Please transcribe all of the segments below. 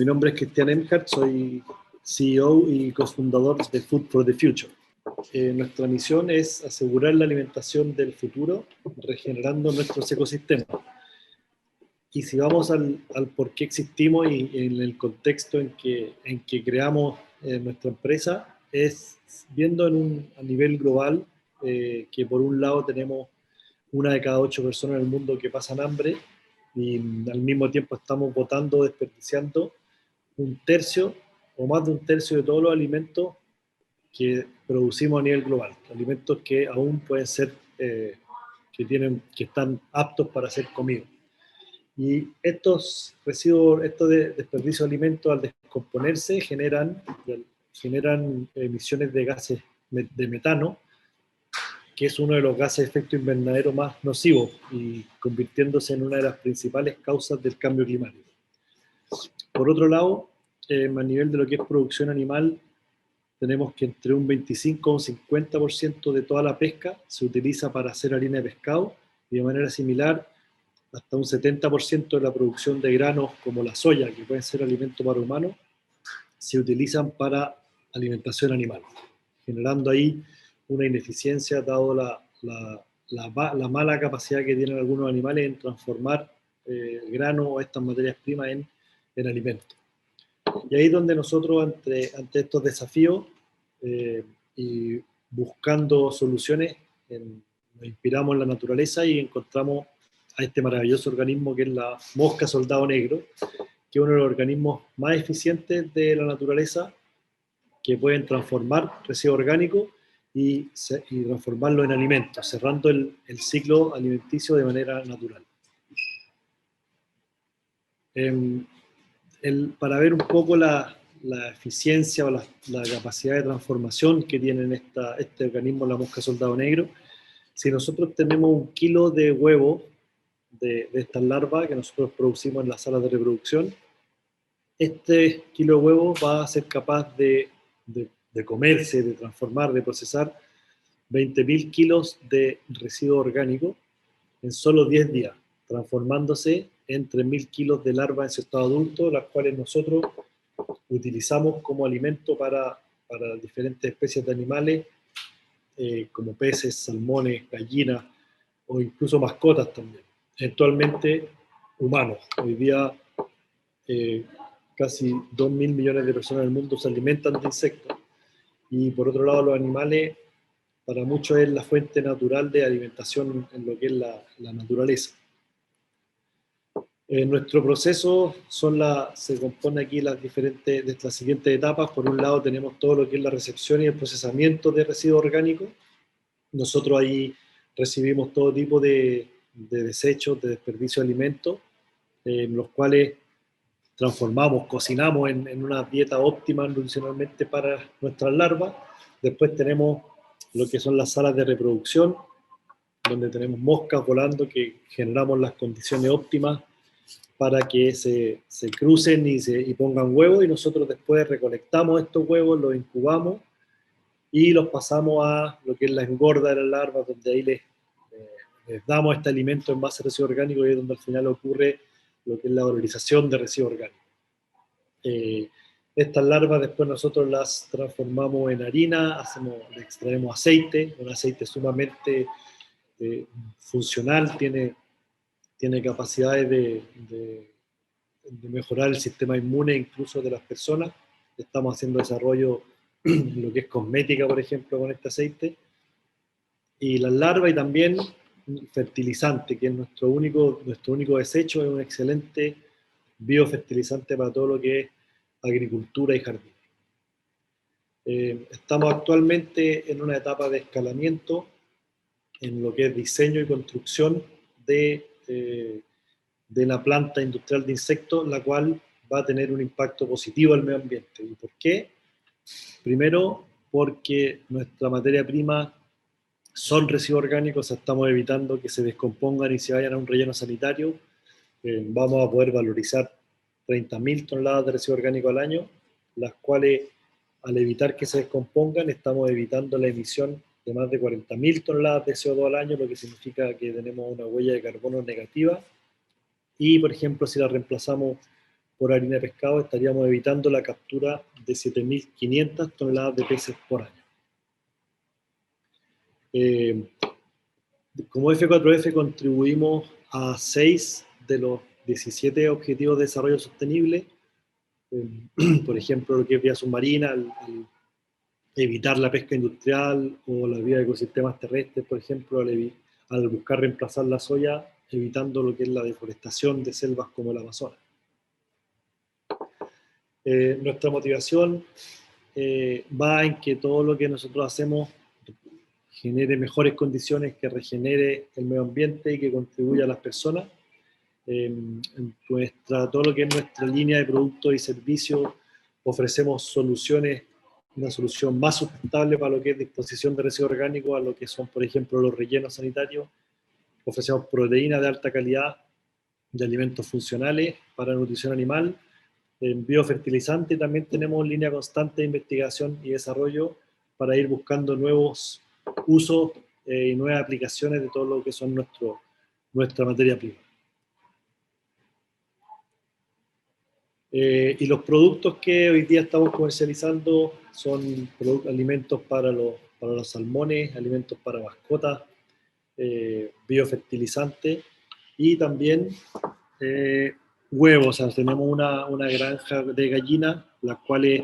Mi nombre es Cristian Emhart, soy CEO y cofundador de Food for the Future. Nuestra misión es asegurar la alimentación del futuro, regenerando nuestros ecosistemas. Y si vamos al por qué existimos y en el contexto en que creamos nuestra empresa, es viendo a nivel global que por un lado tenemos 1 de cada 8 personas en el mundo que pasan hambre, y al mismo tiempo estamos botando, desperdiciando 1/3 o más de 1/3 de todos los alimentos que producimos a nivel global. Alimentos que aún pueden ser, que están aptos para ser comidos. Y estos residuos, estos desperdicios de alimentos, al descomponerse, generan emisiones de gases de metano, que es uno de los gases de efecto invernadero más nocivos y convirtiéndose en una de las principales causas del cambio climático. Por otro lado, a nivel de lo que es producción animal, tenemos que entre un 25 o un 50% de toda la pesca se utiliza para hacer harina de pescado, y de manera similar hasta un 70% de la producción de granos como la soya, que pueden ser alimento para humanos, se utilizan para alimentación animal, generando ahí una ineficiencia dado la mala capacidad que tienen algunos animales en transformar grano o estas materias primas en alimentos. Y ahí es donde nosotros, ante estos desafíos y buscando soluciones, nos inspiramos en la naturaleza y encontramos a este maravilloso organismo que es la mosca soldado negro, que es uno de los organismos más eficientes de la naturaleza, que pueden transformar residuos orgánicos y transformarlo en alimentos, cerrando el ciclo alimenticio de manera natural. Para ver un poco la eficiencia o la capacidad de transformación que tienen este organismo, la mosca soldado negro, si nosotros tenemos 1 kilo de huevo de estas larvas que nosotros producimos en las salas de reproducción, este kilo de huevo va a ser capaz de comerse, de transformar, de procesar 20.000 kilos de residuo orgánico en solo 10 días, transformándose en 3.000 kilos de larvas en su estado adulto, las cuales nosotros utilizamos como alimento para diferentes especies de animales, como peces, salmones, gallinas o incluso mascotas también, eventualmente humanos. Hoy día casi 2.000 millones de personas en el mundo se alimentan de insectos, y por otro lado los animales para muchos es la fuente natural de alimentación en lo que es la naturaleza. Nuestro proceso se compone aquí de las siguientes etapas. Por un lado tenemos todo lo que es la recepción y el procesamiento de residuos orgánicos. Nosotros ahí recibimos todo tipo de desechos, de desperdicio de alimentos, los cuales transformamos, cocinamos en una dieta óptima nutricionalmente para nuestras larvas. Después tenemos lo que son las salas de reproducción, donde tenemos moscas volando, que generamos las condiciones óptimas para que se crucen y pongan huevos, y nosotros después recolectamos estos huevos, los incubamos y los pasamos a lo que es la engorda de las larvas, donde ahí les damos este alimento en base a residuos orgánicos, y es donde al final ocurre lo que es la valorización de residuos orgánicos. Estas larvas después nosotros las transformamos en harina, le extraemos aceite, un aceite sumamente funcional, tiene capacidades de mejorar el sistema inmune incluso de las personas. Estamos haciendo desarrollo en lo que es cosmética, por ejemplo, con este aceite. Y las larvas, y también fertilizante, que es nuestro único desecho, es un excelente biofertilizante para todo lo que es agricultura y jardín. Estamos actualmente en una etapa de escalamiento en lo que es diseño y construcción de la planta industrial de insectos, la cual va a tener un impacto positivo al medio ambiente. ¿Y por qué? Primero, porque nuestra materia prima son residuos orgánicos, estamos evitando que se descompongan y se vayan a un relleno sanitario. Vamos a poder valorizar 30.000 toneladas de residuos orgánicos al año, las cuales, al evitar que se descompongan, estamos evitando la emisión de más de 40.000 toneladas de CO2 al año, lo que significa que tenemos una huella de carbono negativa. Y, por ejemplo, si la reemplazamos por harina de pescado, estaríamos evitando la captura de 7.500 toneladas de peces por año. Como F4F contribuimos a 6 de los 17 Objetivos de Desarrollo Sostenible, por ejemplo, lo que es vía submarina, el evitar la pesca industrial o la vía de ecosistemas terrestres, por ejemplo, al buscar reemplazar la soya, evitando lo que es la deforestación de selvas como el Amazonas. Nuestra motivación va en que todo lo que nosotros hacemos genere mejores condiciones, que regenere el medio ambiente y que contribuya a las personas. Todo lo que es nuestra línea de productos y servicios, ofrecemos soluciones, una solución más sustentable para lo que es disposición de residuos orgánicos, a lo que son, por ejemplo, los rellenos sanitarios. Ofrecemos proteínas de alta calidad, de alimentos funcionales para nutrición animal, en biofertilizante. También tenemos línea constante de investigación y desarrollo para ir buscando nuevos usos y nuevas aplicaciones de todo lo que son nuestra materia prima. Y los productos que hoy día estamos comercializando son alimentos para los salmones, alimentos para mascotas, biofertilizantes y también huevos. O sea, tenemos una granja de gallinas, las cuales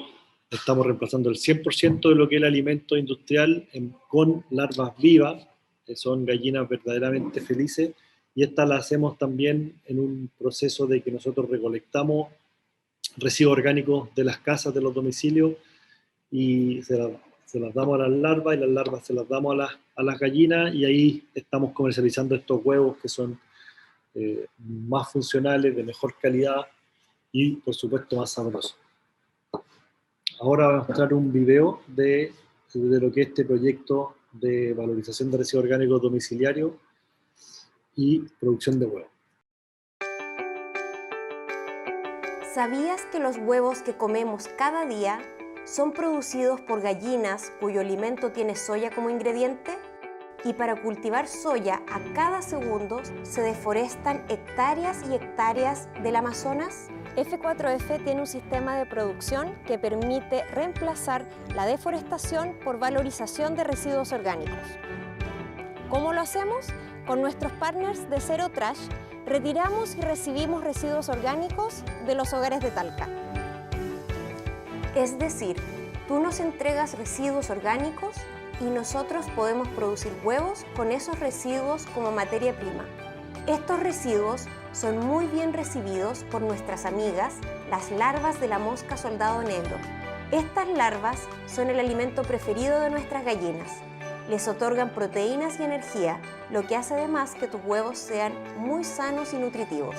estamos reemplazando el 100% de lo que es el alimento industrial con larvas vivas, que son gallinas verdaderamente felices, y estas las hacemos también en un proceso de que nosotros recolectamos residuos orgánicos de las casas, de los domicilios, y se las damos a las larvas, y las larvas se las damos a las gallinas, y ahí estamos comercializando estos huevos que son más funcionales, de mejor calidad y, por supuesto, más sabrosos. Ahora voy a mostrar un video de lo que es este proyecto de valorización de residuos orgánicos domiciliarios y producción de huevos. ¿Sabías que los huevos que comemos cada día son producidos por gallinas cuyo alimento tiene soya como ingrediente? Y para cultivar soya a cada segundo se deforestan hectáreas y hectáreas del Amazonas. F4F tiene un sistema de producción que permite reemplazar la deforestación por valorización de residuos orgánicos. ¿Cómo lo hacemos? Con nuestros partners de Zero Trash, retiramos y recibimos residuos orgánicos de los hogares de Talca. Es decir, tú nos entregas residuos orgánicos y nosotros podemos producir huevos con esos residuos como materia prima. Estos residuos son muy bien recibidos por nuestras amigas, las larvas de la mosca soldado negro. Estas larvas son el alimento preferido de nuestras gallinas. Les otorgan proteínas y energía, lo que hace además que tus huevos sean muy sanos y nutritivos.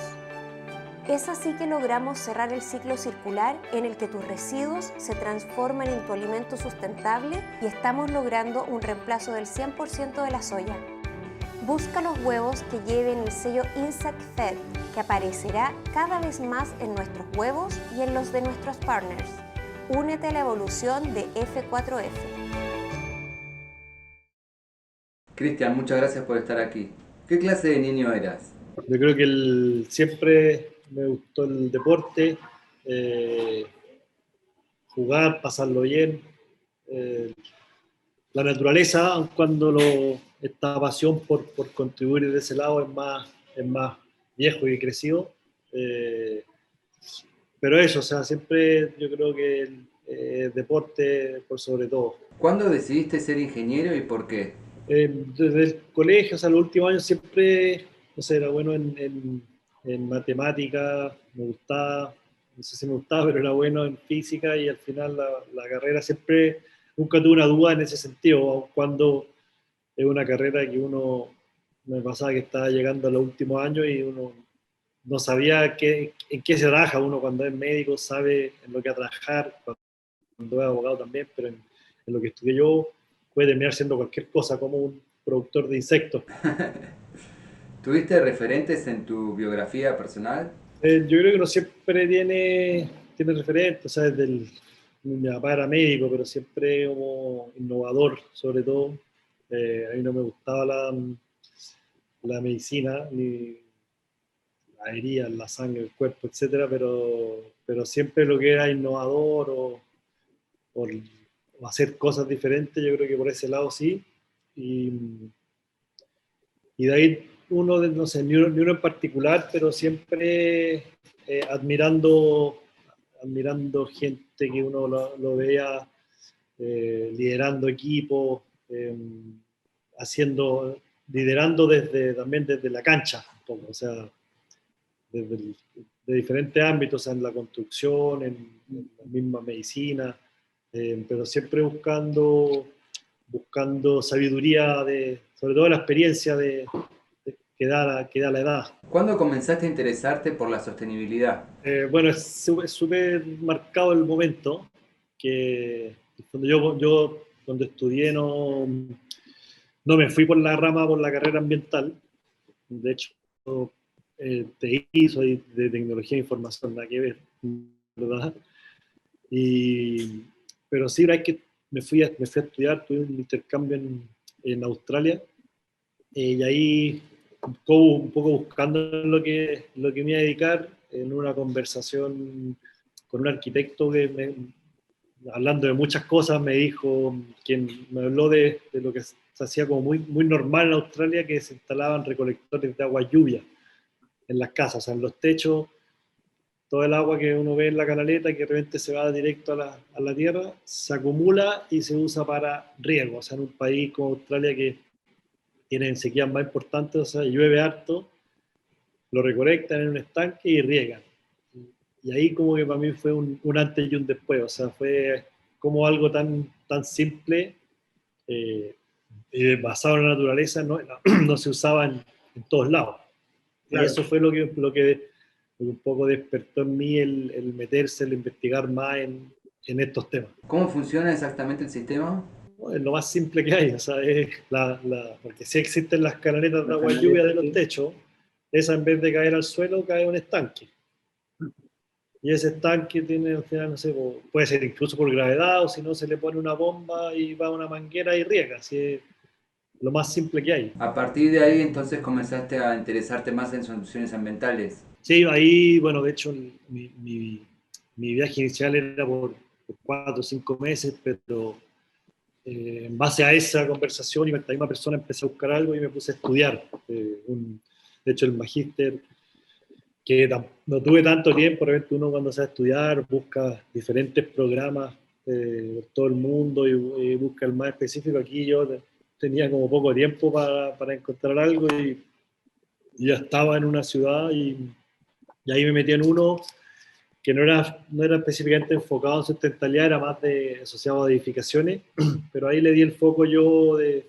Es así que logramos cerrar el ciclo circular en el que tus residuos se transforman en tu alimento sustentable y estamos logrando un reemplazo del 100% de la soya. Busca los huevos que lleven el sello Insect Fed, que aparecerá cada vez más en nuestros huevos y en los de nuestros partners. Únete a la evolución de F4F. Cristian, muchas gracias por estar aquí. ¿Qué clase de niño eras? Yo creo que siempre me gustó el deporte, jugar, pasarlo bien, la naturaleza, aun cuando esta pasión por contribuir de ese lado es más viejo y crecido. Pero eso, o sea, siempre yo creo que el deporte por sobre todo. ¿Cuándo decidiste ser ingeniero y por qué? Desde el colegio, o sea, los últimos años siempre, no sé, era bueno en matemática, me gustaba, no sé si me gustaba, pero era bueno en física, y al final la carrera siempre, nunca tuve una duda en ese sentido, aun cuando es una carrera que me pasaba que estaba llegando a los últimos años y uno no sabía en qué se trabaja. Uno cuando es médico sabe en lo que va a trabajar, cuando es abogado también, pero en lo que estudié yo puede terminar siendo cualquier cosa, como un productor de insectos. ¿Tuviste referentes en tu biografía personal? Yo creo que uno siempre tiene referentes, o sea, mi papá era médico, pero siempre como innovador, sobre todo. A mí no me gustaba la medicina, ni las heridas, la sangre, el cuerpo, etcétera, pero siempre lo que era innovador o hacer cosas diferentes, yo creo que por ese lado sí. Y de ahí uno, no sé, ni uno en particular, pero siempre admirando gente que uno lo vea liderando equipos, liderando también desde la cancha, un poco, o sea, de diferentes ámbitos, o sea, en la construcción, en la misma medicina, pero siempre buscando sabiduría, sobre todo la experiencia que da la edad. ¿Cuándo comenzaste a interesarte por la sostenibilidad? Bueno, es súper marcado el momento, que cuando estudié no me fui por la carrera ambiental. De hecho, TI, soy de tecnología de información, nada que ver, ¿verdad? Pero sí, la verdad es que me fui a estudiar, tuve un intercambio en Australia, y ahí un poco buscando lo que me iba a dedicar, en una conversación con un arquitecto hablando de muchas cosas, me dijo, quien me habló de lo que se hacía como muy, muy normal en Australia, que se instalaban recolectores de agua lluvia en las casas, o sea, en los techos, todo el agua que uno ve en la canaleta, que de repente se va directo a la tierra, se acumula y se usa para riego. O sea, en un país como Australia, que tienen sequías más importantes, o sea, llueve harto, lo recolectan en un estanque y riegan. Y ahí como que para mí fue un antes y un después, o sea, fue como algo tan simple, eh, basado en la naturaleza, no se usaba en todos lados. Claro. Y eso fue lo que un poco despertó en mí el meterse, el investigar más en estos temas. ¿Cómo funciona exactamente el sistema? Es lo más simple que hay, o sea, porque sí existen las canaletas de agua lluvia de los techos, esa en vez de caer al suelo cae a un estanque. Y ese estanque tiene, al final, no sé, puede ser incluso por gravedad, o si no se le pone una bomba y va a una manguera y riega, así es lo más simple que hay. A partir de ahí entonces comenzaste a interesarte más en soluciones ambientales. Sí, ahí, bueno, de hecho mi viaje inicial era por 4 o 5 meses, pero en base a esa conversación y con esta misma persona empecé a buscar algo y me puse a estudiar. De hecho, el magíster, que no tuve tanto tiempo, realmente uno cuando se va a estudiar busca diferentes programas por todo el mundo y busca el más específico. Aquí yo tenía como poco tiempo para encontrar algo y ya estaba en una ciudad y ahí me metí en uno que no era específicamente enfocado en sustentabilidad, era más asociado a edificaciones, pero ahí le di el foco yo de,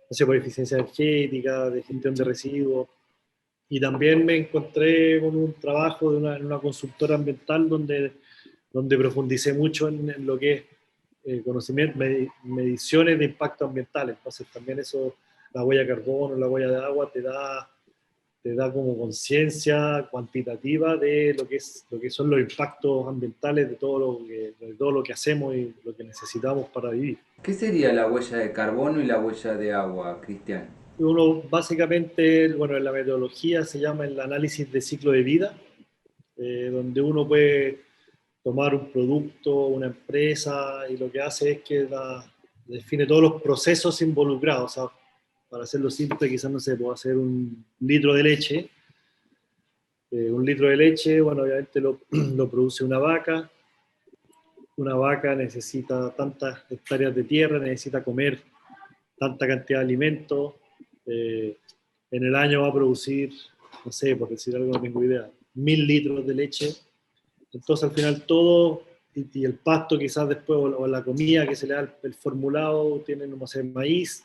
no sé, por eficiencia energética, de gestión de residuos, y también me encontré con un trabajo en una consultora ambiental donde profundicé mucho en lo que es conocimiento, mediciones de impacto ambiental. Entonces también eso, la huella de carbono, la huella de agua, te da como conciencia cuantitativa de lo que son los impactos ambientales de todo lo que hacemos y lo que necesitamos para vivir. ¿Qué sería la huella de carbono y la huella de agua, Cristian? Uno básicamente, bueno, en la metodología se llama el análisis de ciclo de vida, donde uno puede tomar un producto, una empresa, y lo que hace es que define todos los procesos involucrados. O sea, para hacerlo simple, quizás no se puede hacer un litro de leche. Un litro de leche, bueno, obviamente lo produce una vaca. Una vaca necesita tantas hectáreas de tierra, necesita comer tanta cantidad de alimentos. En el año va a producir, no sé, por decir algo, no tengo idea, 1000 litros de leche. Entonces, al final, todo, y el pasto quizás después, o la comida que se le da el formulado, tiene, no sé, maíz.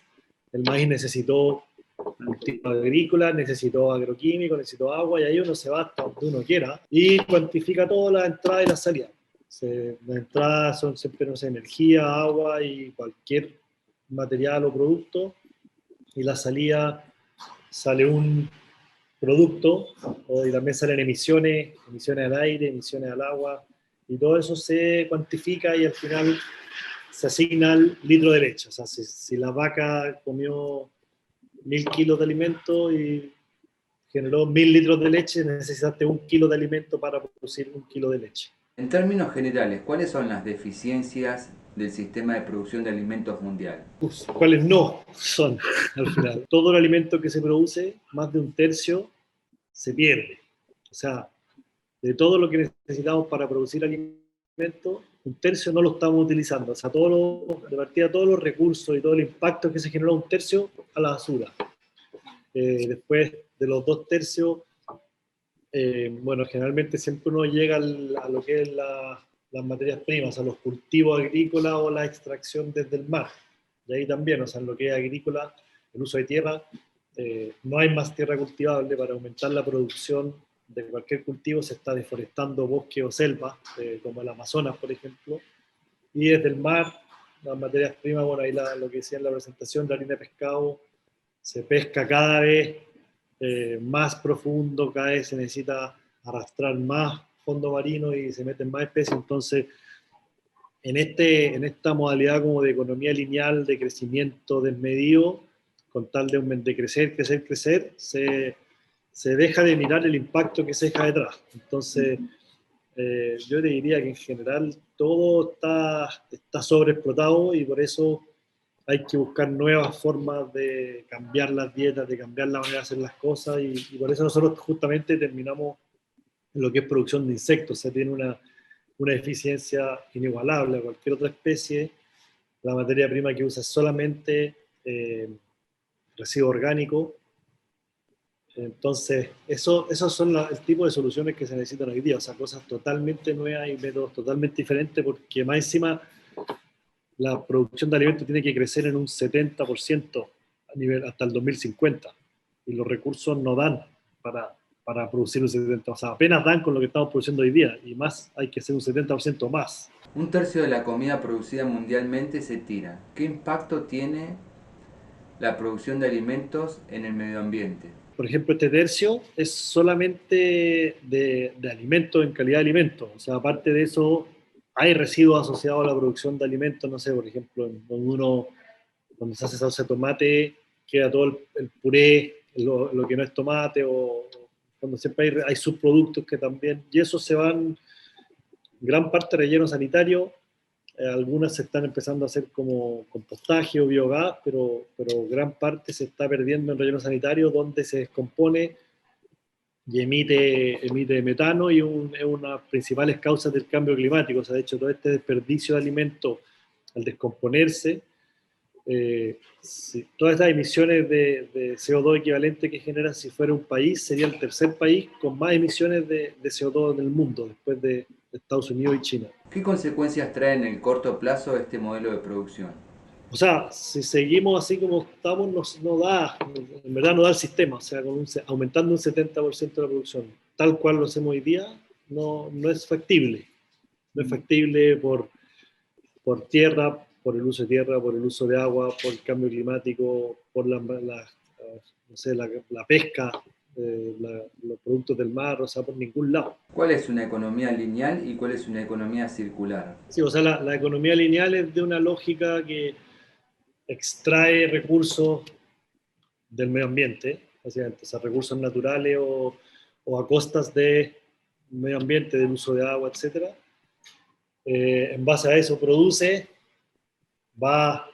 El maíz necesitó cultivo agrícola, necesitó agroquímico, necesitó agua, y ahí uno se va hasta donde uno quiera y cuantifica todas las entradas y las salidas. Las entradas son siempre, no sé, energía, agua y cualquier material o producto, y la salida sale un producto, y también salen emisiones al aire, emisiones al agua, y todo eso se cuantifica y al final se asigna al litro de leche. O sea, si la vaca comió 1000 kilos de alimento y generó 1000 litros de leche, necesitaste 1 kilo de alimento para producir 1 kilo de leche. En términos generales, ¿cuáles son las deficiencias del sistema de producción de alimentos mundial? ¿Cuáles no son al final? Todo el alimento que se produce, más de 1/3 se pierde. O sea, de todo lo que necesitamos para producir alimentos, 1/3 no lo estamos utilizando. O sea, de partida todos los recursos y todo el impacto que se generó, 1/3 a la basura. Después de los 2/3, bueno, generalmente siempre uno llega a lo que es las materias primas, a los cultivos agrícolas o la extracción desde el mar. Y ahí también, o sea, en lo que es agrícola, el uso de tierra, no hay más tierra cultivable. Para aumentar la producción de cualquier cultivo se está deforestando bosque o selva, como el Amazonas, por ejemplo. Y desde el mar, las materias primas, bueno, ahí lo que decía en la presentación, la harina de pescado, se pesca cada vez más profundo, cada vez se necesita arrastrar más fondo marino y se meten más especies. Entonces, en esta modalidad como de economía lineal, de crecimiento desmedido, con tal de crecer, se deja de mirar el impacto que se deja detrás. Entonces, yo te diría que en general todo está sobreexplotado, y por eso hay que buscar nuevas formas de cambiar las dietas, de cambiar la manera de hacer las cosas, y por eso nosotros justamente terminamos en lo que es producción de insectos. O sea, tiene una eficiencia inigualable a cualquier otra especie. La materia prima que usa es solamente residuo orgánico. Entonces, esos son el tipo de soluciones que se necesitan hoy día. O sea, cosas totalmente nuevas y métodos totalmente diferentes, porque más encima la producción de alimentos tiene que crecer en un 70% a nivel hasta el 2050, y los recursos no dan para producir un 70%. O sea, apenas dan con lo que estamos produciendo hoy día, y más hay que hacer un 70% más. 1/3 de la comida producida mundialmente se tira. ¿Qué impacto tiene la producción de alimentos en el medio ambiente? Por ejemplo, este tercio es solamente de alimentos, en calidad de alimentos. O sea, aparte de eso, hay residuos asociados a la producción de alimentos. No sé, por ejemplo, cuando se hace salsa de tomate, queda todo el puré, lo que no es tomate, o cuando siempre hay subproductos que también, y eso se van, gran parte relleno sanitario. Algunas se están empezando a hacer como compostaje o biogás, pero gran parte se está perdiendo en relleno sanitario, donde se descompone y emite metano, y es una de las principales causas del cambio climático. O sea, de hecho, todo este desperdicio de alimentos, al descomponerse, todas estas emisiones de CO2 equivalente que genera, si fuera un país, sería el tercer país con más emisiones de CO2 en el mundo, después de Estados Unidos y China. ¿Qué consecuencias trae en el corto plazo este modelo de producción? O sea, si seguimos así como estamos, no da, en verdad no da el sistema. O sea, aumentando un 70% la producción, tal cual lo hacemos hoy día, no es factible. No es factible por tierra, por el uso de tierra, por el uso de agua, por el cambio climático, por no sé, la pesca, los productos del mar, o sea, por ningún lado. ¿Cuál es una economía lineal y cuál es una economía circular? Sí, o sea, la economía lineal es de una lógica que extrae recursos del medio ambiente, básicamente, o sea, recursos naturales o a costas del medio ambiente, del uso de agua, etc. En base a eso produce, va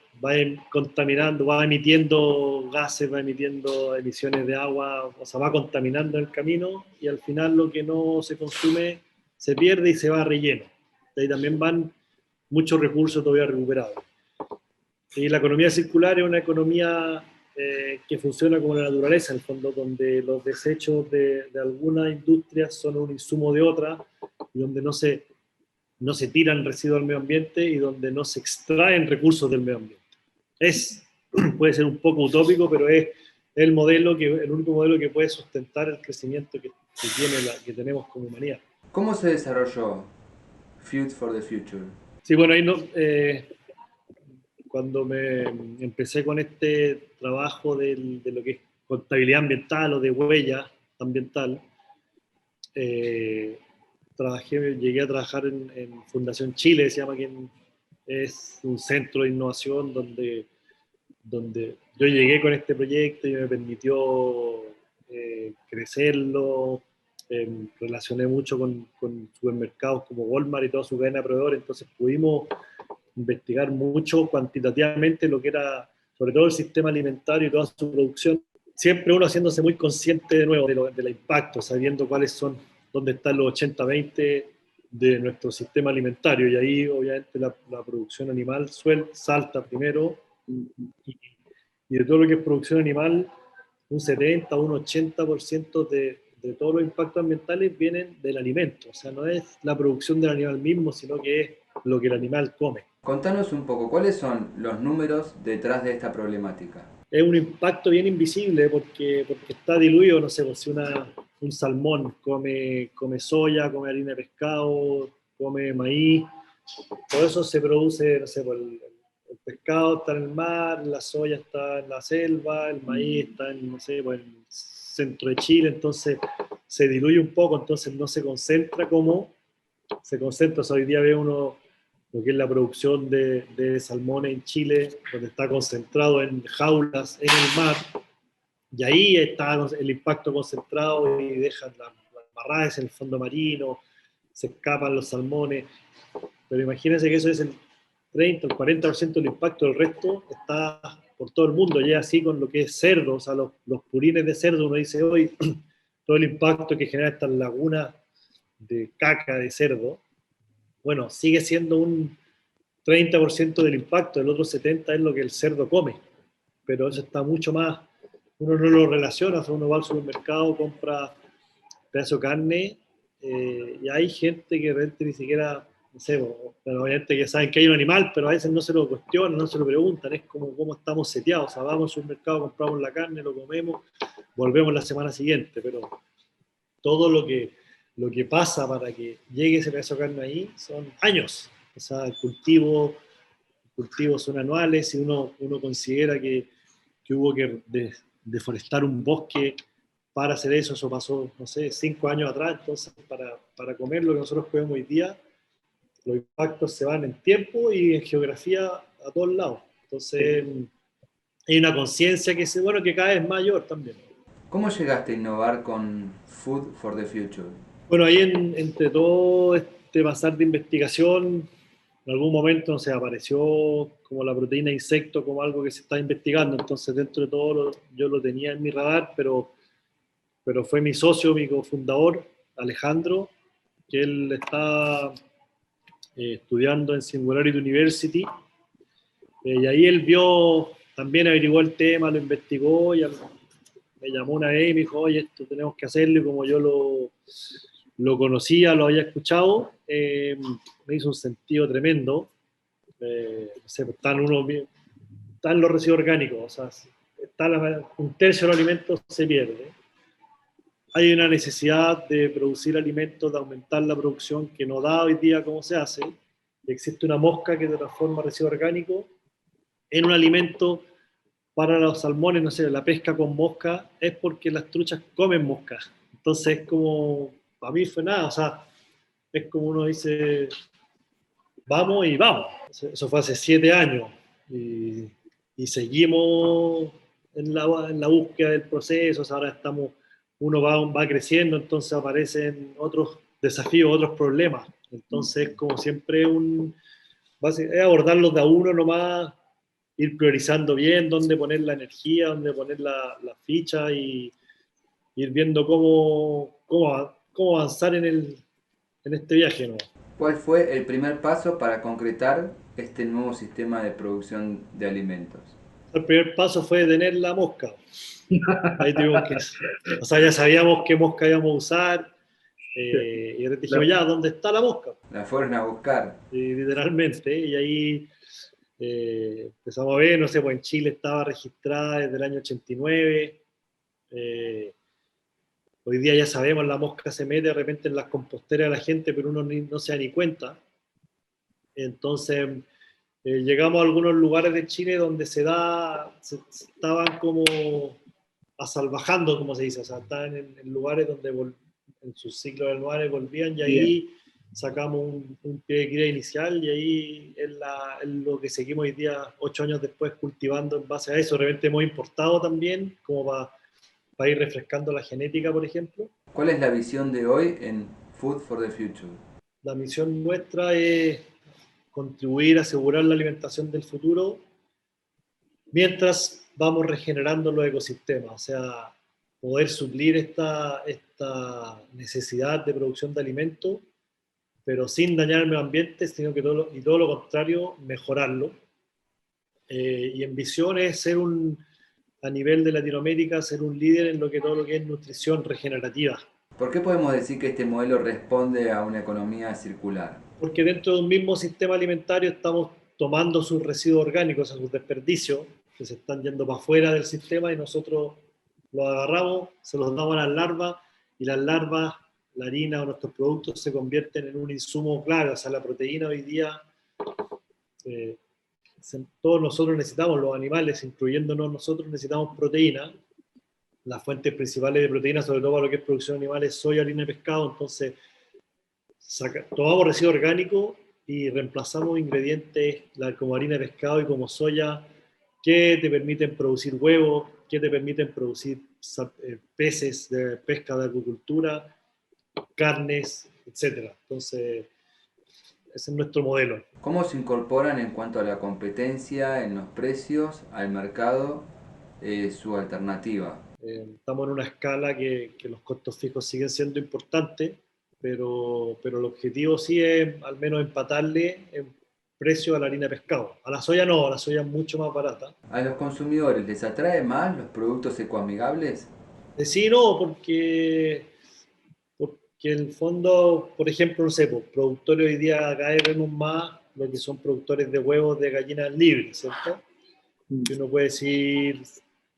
contaminando, va emitiendo gases, va emitiendo emisiones de agua, o sea, va contaminando el camino, y al final lo que no se consume se pierde y se va a relleno. De ahí también van muchos recursos todavía recuperados. Y la economía circular es una economía que funciona como la naturaleza, en el fondo, donde los desechos de algunas industrias son un insumo de otra, y donde no se tiran residuos al medio ambiente, y donde no se extraen recursos del medio ambiente. Puede ser un poco utópico, pero es el único modelo que puede sustentar el crecimiento que tenemos como humanidad. ¿Cómo se desarrolló Food for the Future? Sí, bueno, ahí no, cuando me empecé con este trabajo de lo que es contabilidad ambiental o de huella ambiental, llegué a trabajar en Fundación Chile, se llama, que es un centro de innovación donde yo llegué con este proyecto y me permitió crecerlo. Relacioné mucho con supermercados como Walmart y toda su cadena de proveedores, entonces pudimos investigar mucho cuantitativamente lo que era, sobre todo el sistema alimentario y toda su producción. Siempre uno haciéndose muy consciente de nuevo del impacto, sabiendo cuáles son, dónde están los 80-20 de nuestro sistema alimentario, y ahí obviamente la producción animal salta primero, y de todo lo que es producción animal, un 70 o un 80% de todos los impactos ambientales vienen del alimento, o sea, no es la producción del animal mismo, sino que es lo que el animal come. Contanos un poco, ¿cuáles son los números detrás de esta problemática? Es un impacto bien invisible porque está diluido, no sé, pues si un salmón come soya, come harina de pescado, come maíz, todo eso se produce, no sé, pues el pescado está en el mar, la soya está en la selva, el maíz está en, no sé, pues en el centro de Chile, entonces se diluye un poco, entonces no se concentra como se concentra. O sea, hoy día ve uno lo que es la producción de salmones en Chile, donde está concentrado en jaulas en el mar, y ahí está el impacto concentrado y dejan las barradas en el fondo marino, se escapan los salmones, pero imagínense que eso es el 30 o el 40% del impacto, el resto está por todo el mundo, ya así con lo que es cerdo, o sea, los purines de cerdo, uno dice hoy, todo el impacto que genera estas lagunas de caca de cerdo, bueno, sigue siendo un 30% del impacto, el otro 70% es lo que el cerdo come, pero eso está mucho más, uno no lo relaciona, o sea, uno va al supermercado, compra pedazo de carne, y hay gente que realmente ni siquiera, no sé, pero hay gente que saben que hay un animal, pero a veces no se lo cuestionan, no se lo preguntan, es como cómo estamos seteados, o sea, vamos al supermercado, compramos la carne, lo comemos, volvemos la semana siguiente, pero todo lo que pasa para que llegue ese pedazo de carne ahí son años. O sea, cultivos son anuales, si uno considera que hubo que deforestar un bosque para hacer eso pasó, no sé, 5 años atrás, entonces para comer lo que nosotros comemos hoy día, los impactos se van en tiempo y en geografía a todos lados. Entonces, hay una conciencia bueno, que cada vez es mayor también. ¿Cómo llegaste a innovar con Food for the Future? Bueno, ahí entre todo este pasar de investigación, en algún momento, no sé, apareció como la proteína de insecto como algo que se está investigando, entonces dentro de todo yo lo tenía en mi radar, pero fue mi socio, mi cofundador, Alejandro, que él está estudiando en Singularity University, y ahí él vio, también averiguó el tema, lo investigó, y me llamó una vez y me dijo, oye, esto tenemos que hacerlo, y como yo lo conocía, lo había escuchado, me hizo un sentido tremendo. No sé, están los residuos orgánicos, o sea, un tercio de los alimentos se pierde. Hay una necesidad de producir alimentos, de aumentar la producción que no da hoy día como se hace. Existe una mosca que transforma residuo orgánico en un alimento para los salmones, no sé, la pesca con mosca es porque las truchas comen mosca. Entonces es como, para mí fue nada, o sea, es como uno dice, vamos y vamos. Eso fue hace 7 años y seguimos en la búsqueda del proceso. O sea, ahora uno va creciendo, entonces aparecen otros desafíos, otros problemas. Entonces, como siempre, es abordarlos de a uno nomás, ir priorizando bien dónde poner la energía, dónde poner la ficha y ir viendo cómo avanzar en este viaje, ¿no? ¿Cuál fue el primer paso para concretar este nuevo sistema de producción de alimentos? El primer paso fue detener la mosca. Ahí tuvimos que, o sea, ya sabíamos qué mosca íbamos a usar, y dijimos, ya, ¿dónde está la mosca? La fueron a buscar. Y literalmente, y ahí empezamos a ver, no sé, pues en Chile estaba registrada desde el año 89, hoy día ya sabemos, la mosca se mete de repente en las composteras de la gente, pero uno no se da ni cuenta. Entonces, llegamos a algunos lugares de Chile donde se estaban como asalvajando, como se dice, o sea, estaban en lugares donde en sus ciclos anuales volvían, y ahí sacamos un pie de cría inicial, y ahí es lo que seguimos hoy día, 8 años después, cultivando en base a eso. De repente hemos importado también, como para ir refrescando la genética, por ejemplo. ¿Cuál es la visión de hoy en Food for the Future? La misión nuestra es contribuir a asegurar la alimentación del futuro mientras vamos regenerando los ecosistemas, o sea, poder suplir esta necesidad de producción de alimentos, pero sin dañar el medio ambiente, sino que todo lo contrario, mejorarlo. Y en visión es a nivel de Latinoamérica, ser un líder en todo lo que es nutrición regenerativa. ¿Por qué podemos decir que este modelo responde a una economía circular? Porque dentro de un mismo sistema alimentario estamos tomando sus residuos orgánicos, sus desperdicios, que se están yendo para afuera del sistema y nosotros los agarramos, se los damos a las larvas y las larvas, la harina o nuestros productos se convierten en un insumo clave. O sea, la proteína hoy día, todos nosotros necesitamos, los animales, incluyéndonos nosotros, necesitamos proteína. Las fuentes principales de proteína, sobre todo para lo que es producción animal, es soya, harina y pescado. Entonces, tomamos residuos orgánicos y reemplazamos ingredientes como harina de pescado y como soya que te permiten producir huevos, que te permiten producir peces de pesca de acuicultura, carnes, etc. Entonces, ese es nuestro modelo. ¿Cómo se incorporan en cuanto a la competencia en los precios al mercado su alternativa? Estamos en una escala que los costos fijos siguen siendo importantes, pero el objetivo sí es al menos empatarle en precio a la harina de pescado. A la soya no, a la soya es mucho más barata. ¿A los consumidores les atrae más los productos ecoamigables? Sí, no, porque en el fondo, por ejemplo, no sé, pues, productores hoy día cada vez vemos más lo que son productores de huevos de gallinas libres, ¿cierto? Que uno puede decir,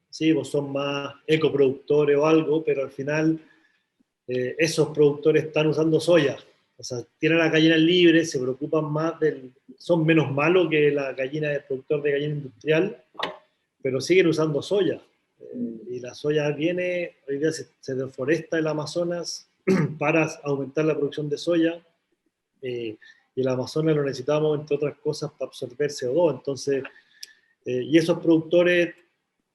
sí, pues son más ecoproductores o algo, pero al final esos productores están usando soya. O sea, tienen las gallinas libres, se preocupan más son menos malos que la gallina del productor de gallina industrial, pero siguen usando soya. Y la soya hoy día se deforesta el Amazonas para aumentar la producción de soya, y el Amazonas lo necesitamos, entre otras cosas, para absorber CO2. Entonces, y esos productores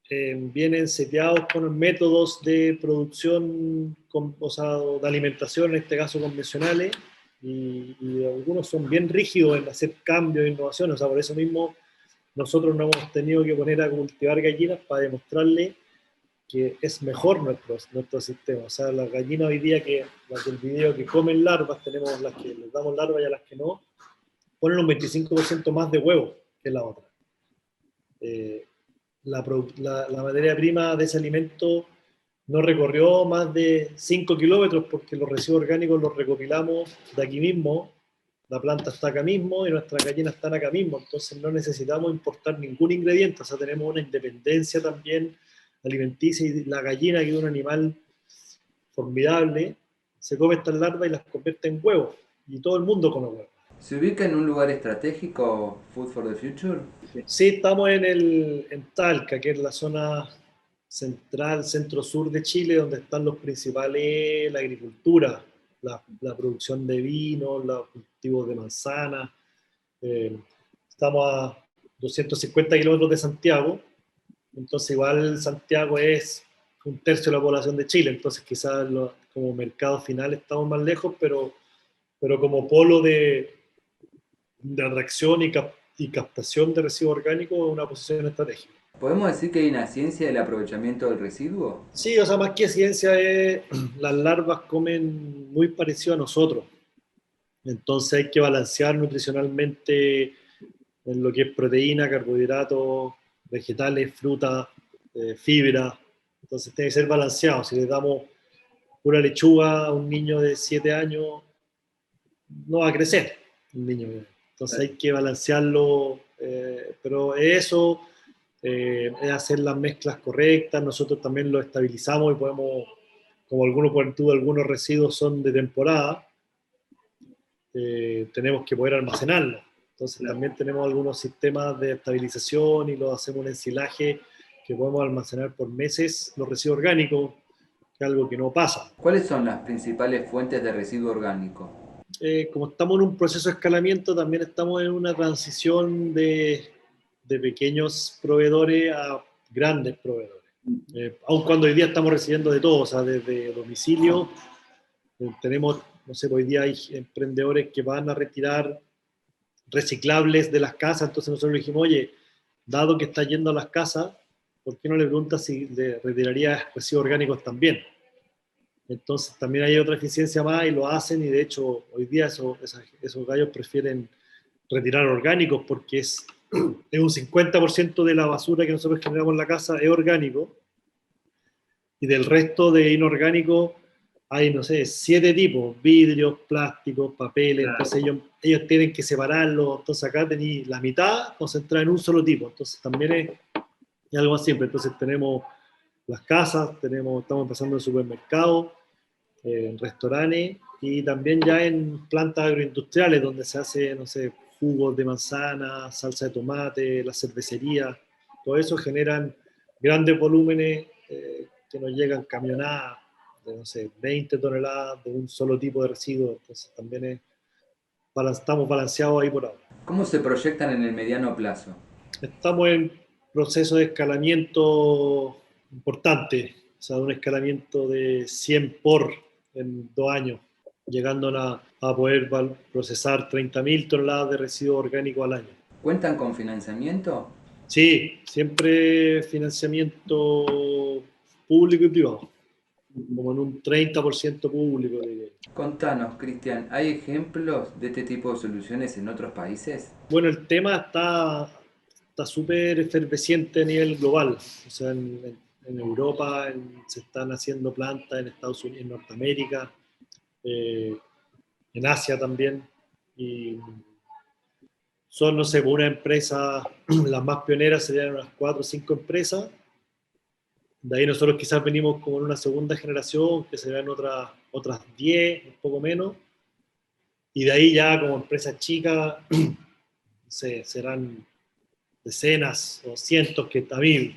vienen seteados con métodos de producción, o sea, de alimentación, en este caso convencionales, y algunos son bien rígidos en hacer cambios e innovaciones. O sea, por eso mismo nosotros nos hemos tenido que poner a cultivar gallinas para demostrarle que es mejor nuestro sistema. O sea, las gallinas hoy día, las del video que comen larvas, tenemos las que les damos larvas y a las que no, ponen un 25% más de huevos que la otra. La materia prima de ese alimento no recorrió más de 5 kilómetros porque los residuos orgánicos los recopilamos de aquí mismo, la planta está acá mismo y nuestras gallinas están acá mismo, entonces no necesitamos importar ningún ingrediente. O sea, tenemos una independencia también alimenticia, y la gallina, que es un animal formidable, se come estas larvas y las convierte en huevos, y todo el mundo come huevos. ¿Se ubica en un lugar estratégico Food for the Future? Sí, estamos en Talca, que es la zona central, centro-sur de Chile, donde están los principales, la agricultura, la producción de vino, los cultivos de manzana. Estamos a 250 kilómetros de Santiago, entonces igual Santiago es un tercio de la población de Chile, entonces quizás como mercado final estamos más lejos, pero como polo de atracción y captación de residuos orgánicos es una posición estratégica. ¿Podemos decir que hay una ciencia del aprovechamiento del residuo? Sí, o sea, más que ciencia las larvas comen muy parecido a nosotros, entonces hay que balancear nutricionalmente en lo que es proteína, carbohidratos, vegetales, frutas, fibra. Entonces tiene que ser balanceado. Si le damos pura lechuga a un niño de 7 años, no va a crecer un niño. Entonces hay que balancearlo, pero eso es hacer las mezclas correctas. Nosotros también lo estabilizamos y podemos, como algunos residuos son de temporada, tenemos que poder almacenarlos. Entonces también tenemos algunos sistemas de estabilización y lo hacemos un ensilaje que podemos almacenar por meses los residuos orgánicos, que es algo que no pasa. ¿Cuáles son las principales fuentes de residuo orgánico? Como estamos en un proceso de escalamiento, también estamos en una transición de pequeños proveedores a grandes proveedores. Aun cuando hoy día estamos recibiendo de todo, o sea, desde domicilio, tenemos, no sé, hoy día hay emprendedores que van a retirar reciclables de las casas, entonces nosotros le dijimos, oye, dado que está yendo a las casas, ¿por qué no le preguntas si le retiraría residuos orgánicos también? Entonces también hay otra eficiencia más y lo hacen, y de hecho hoy día esos gallos prefieren retirar orgánicos porque es un 50% de la basura que nosotros generamos en la casa es orgánico, y del resto de inorgánico hay, no sé, 7 tipos: vidrios, plásticos, papeles. Claro. Entonces ellos tienen que separarlo. Entonces acá tenéis la mitad concentrada en un solo tipo. Entonces también es algo más simple. Entonces tenemos las casas, estamos empezando en supermercados, en restaurantes, y también ya en plantas agroindustriales donde se hace, no sé, jugos de manzana, salsa de tomate, las cervecerías. Todo eso generan grandes volúmenes que nos llegan camionadas de, no sé, 20 toneladas de un solo tipo de residuos. Entonces también estamos balanceados ahí por ahora. ¿Cómo se proyectan en el mediano plazo? Estamos en proceso de escalamiento importante, o sea, un escalamiento de 100 en 2 años, llegando a poder procesar 30.000 toneladas de residuos orgánicos al año. ¿Cuentan con financiamiento? Sí, siempre financiamiento público y privado, como en un 30% público. Contanos, Cristian, ¿hay ejemplos de este tipo de soluciones en otros países? Bueno, el tema está súper efervesciente a nivel global. O sea, en Europa se están haciendo plantas, en Estados Unidos, en Norteamérica, en Asia también. Y son, no sé, una empresa, las más pioneras serían unas 4 o 5 empresas. De ahí nosotros quizás venimos como en una segunda generación, que serían otras 10, un poco menos. Y de ahí ya como empresas chicas, no sé, serán decenas o cientos, que a mí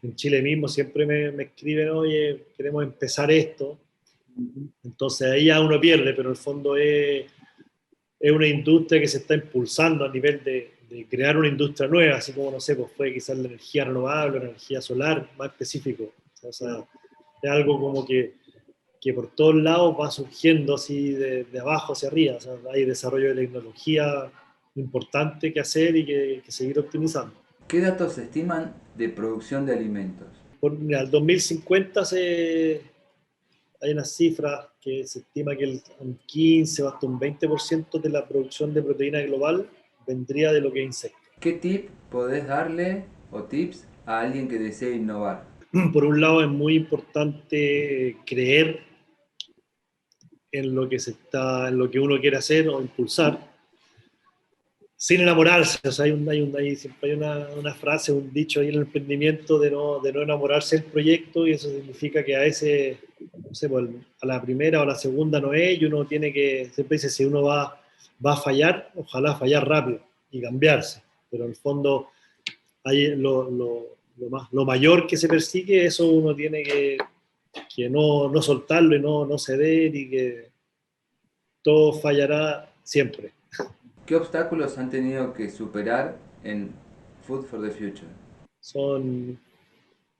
en Chile mismo siempre me escriben, oye, queremos empezar esto. Entonces ahí ya uno pierde, pero en el fondo es una industria que se está impulsando a nivel de crear una industria nueva, así como, no sé, pues fue quizás la energía renovable, la energía solar, más específico. O sea, es algo como que por todos lados va surgiendo así de abajo hacia arriba. O sea, hay desarrollo de tecnología importante que hacer y que seguir optimizando. ¿Qué datos se estiman de producción de alimentos? Mira, al 2050 hay unas cifras que se estima que un 15 o hasta un 20% de la producción de proteína global vendría de lo que es insecto. ¿Qué tip podés darle o tips a alguien que desee innovar? Por un lado es muy importante creer en lo que uno quiere hacer o impulsar, sin enamorarse. O sea, siempre hay una frase, un dicho ahí en el emprendimiento de no enamorarse del proyecto, y eso significa que a veces, no sé, pues, a la primera o a la segunda no es, y uno tiene que, siempre dice, si uno va a fallar, ojalá fallar rápido y cambiarse. Pero en el fondo, hay lo mayor que se persigue, eso uno tiene que no soltarlo y no ceder, y que todo fallará siempre. ¿Qué obstáculos han tenido que superar en Food for the Future? Son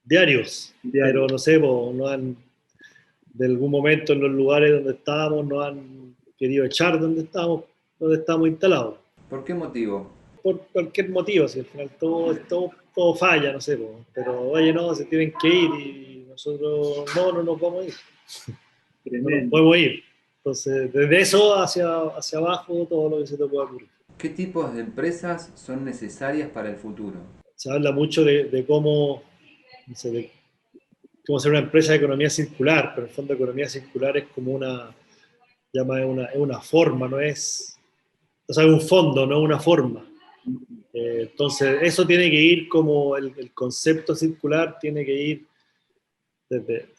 diarios, pero no sé, de algún momento en los lugares donde estábamos nos han querido echar donde estamos instalados. ¿Por qué motivo? Por cualquier motivo, si al final todo falla, no sé, pero oye, no, se tienen que ir y nosotros no nos vamos a ir. No nos podemos ir. Entonces, desde eso hacia abajo, todo lo que se te pueda ocurrir. ¿Qué tipos de empresas son necesarias para el futuro? Se habla mucho de cómo, no sé, de cómo ser una empresa de economía circular, pero en el fondo economía circular es como es una forma, no es, o sea, es un fondo, no es una forma. Entonces, eso tiene que ir como el concepto circular, tiene que ir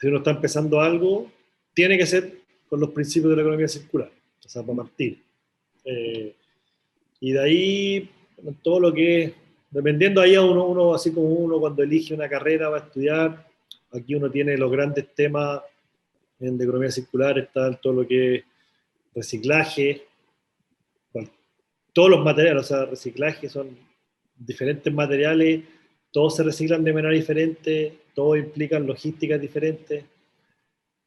si uno está empezando algo, tiene que ser con los principios de la economía circular, o sea, para partir. Y de ahí, todo lo que es, dependiendo ahí a uno, así como uno cuando elige una carrera va a estudiar, aquí uno tiene los grandes temas de economía circular, está todo lo que es reciclaje, bueno, todos los materiales, o sea, reciclaje son diferentes materiales, todos se reciclan de manera diferente, todos implican logísticas diferentes.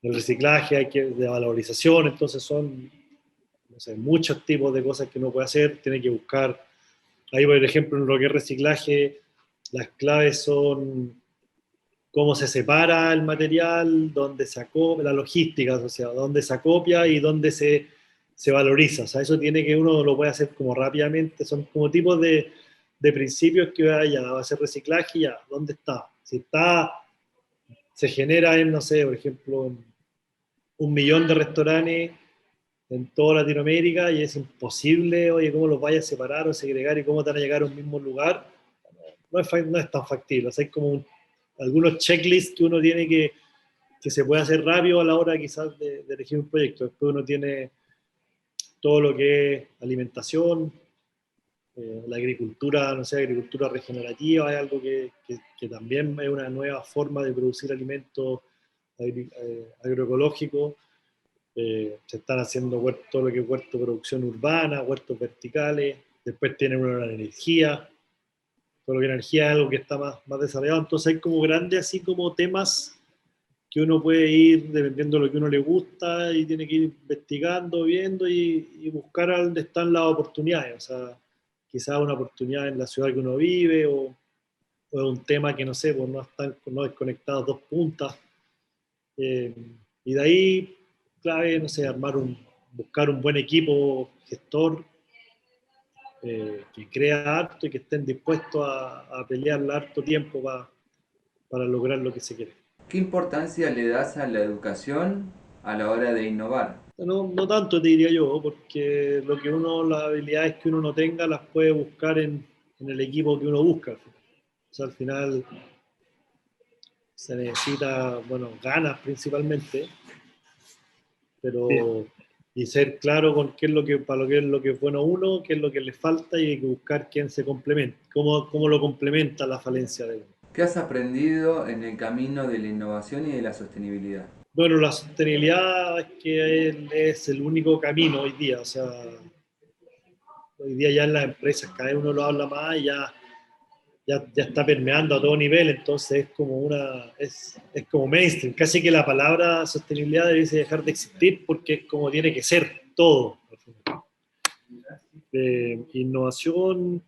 El reciclaje hay que de valorización, entonces son, no sé, muchos tipos de cosas que uno puede hacer, tiene que buscar. Ahí, por ejemplo, en lo que es reciclaje, las claves son cómo se separa el material, dónde se acopia, la logística, o sea, dónde se acopia y dónde se valoriza. O sea, eso tiene que uno lo puede hacer como rápidamente, son como tipos de principios que vaya a hacer reciclaje, ya, ¿dónde está? Si está, se genera en, no sé, por ejemplo, en 1 millón de restaurantes en toda Latinoamérica y es imposible, oye, cómo los vayas a separar o segregar y cómo te van a llegar a un mismo lugar, no es tan factible. O sea, hay como algunos checklists que uno tiene que se puede hacer rápido a la hora quizás de elegir un proyecto. Después uno tiene todo lo que es alimentación, la agricultura, no sé, agricultura regenerativa, es algo que también es una nueva forma de producir alimentos agroecológicos. Se están haciendo todo lo que es huerto de producción urbana, huertos verticales, después tienen una energía, todo lo que energía es algo que está más desarrollado, entonces hay como grandes así como temas que uno puede ir dependiendo de lo que uno le gusta y tiene que ir investigando, viendo y buscar a dónde están las oportunidades, o sea, quizás una oportunidad en la ciudad que uno vive o un tema que no sé, pues no están no desconectados dos puntas, eh, y de ahí, clave, no sé, buscar un buen equipo gestor que crea harto y que estén dispuestos a pelear harto tiempo para lograr lo que se quiere. ¿Qué importancia le das a la educación a la hora de innovar? No tanto te diría yo, porque las habilidades que uno no tenga las puede buscar en el equipo que uno busca. O sea, al final se necesita, bueno, ganas principalmente, Bien. pero y ser claro con qué es lo que, para lo que es lo que es bueno uno, qué es lo que le falta y hay que buscar quién se complementa, cómo lo complementa la falencia de uno. ¿Qué has aprendido en el camino de la innovación y de la sostenibilidad? Bueno, la sostenibilidad es que es el único camino hoy día, o sea, hoy día ya en las empresas cada uno lo habla más y ya está permeando a todo nivel, entonces es como mainstream, casi que la palabra sostenibilidad debe dejar de existir porque es como tiene que ser todo. Innovación,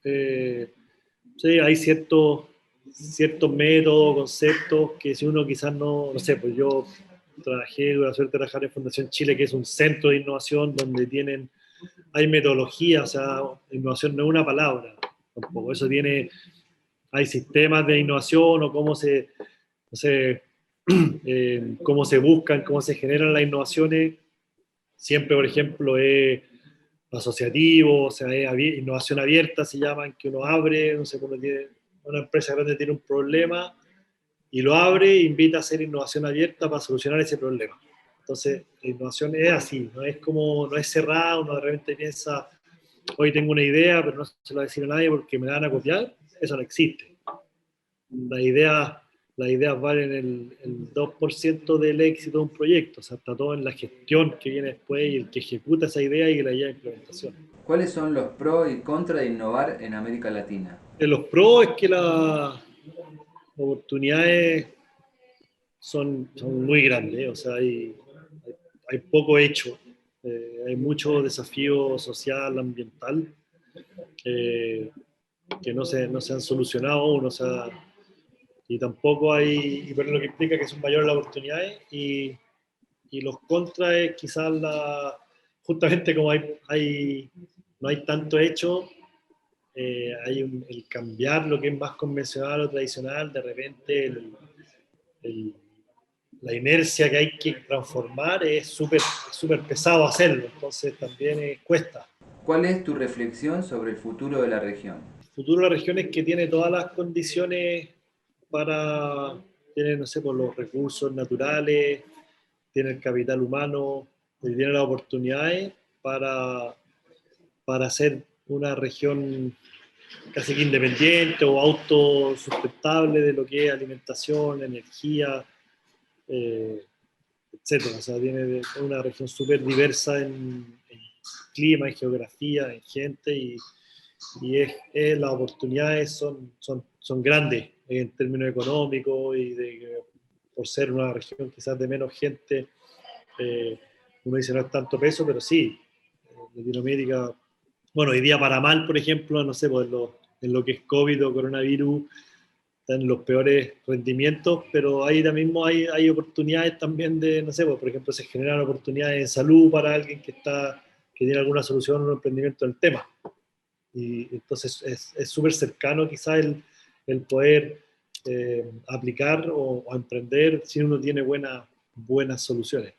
sí, hay ciertos métodos, conceptos que si uno quizás no sé, pues yo tuve la suerte de trabajar en Fundación Chile, que es un centro de innovación donde hay metodología, o sea, innovación no es una palabra, tampoco, hay sistemas de innovación o no sé, cómo se buscan, cómo se generan las innovaciones, siempre, por ejemplo, es asociativo, o sea, es innovación abierta, se llaman, que uno abre, no sé, una empresa grande tiene un problema y lo abre e invita a hacer innovación abierta para solucionar ese problema. Entonces, la innovación es así, no es cerrada, uno de repente piensa, hoy tengo una idea, pero no se lo voy a decir a nadie porque me la van a copiar, eso no existe. La idea, las ideas valen el 2% del éxito de un proyecto, o sea, está todo en la gestión que viene después y el que ejecuta esa idea y que la lleva a implementación. ¿Cuáles son los pros y contras de innovar en América Latina? Los pros es que las oportunidades son muy grandes, o sea, hay poco hecho, hay mucho desafío social, ambiental, eh, que no se han solucionado aún, o sea, y tampoco pero lo que implica que son mayores las oportunidades y los contras es quizás justamente como no hay tanto hecho, el cambiar lo que es más convencional o tradicional, de repente el, la inercia que hay que transformar es súper pesado hacerlo, entonces también cuesta. ¿Cuál es tu reflexión sobre el futuro de la región? El futuro de la región es que tiene todas las condiciones tiene, no sé, por los recursos naturales, tiene el capital humano, y tiene las oportunidades para ser una región casi que independiente o autosustentable de lo que es alimentación, energía, eh, etcétera. O sea, tiene una región súper diversa en clima, en geografía, en gente las oportunidades son grandes en términos económicos y por ser una región quizás de menos gente, uno dice no es tanto peso, pero sí, Latinoamérica, bueno, hoy día para mal, por ejemplo, no sé, pues en lo que es COVID o coronavirus, están los peores rendimientos, pero ahí también mismo hay oportunidades también de, no sé, pues, por ejemplo, se generan oportunidades de salud para alguien que tiene alguna solución o un emprendimiento en el tema. Y entonces es súper cercano quizás el poder aplicar o emprender si uno tiene buenas soluciones.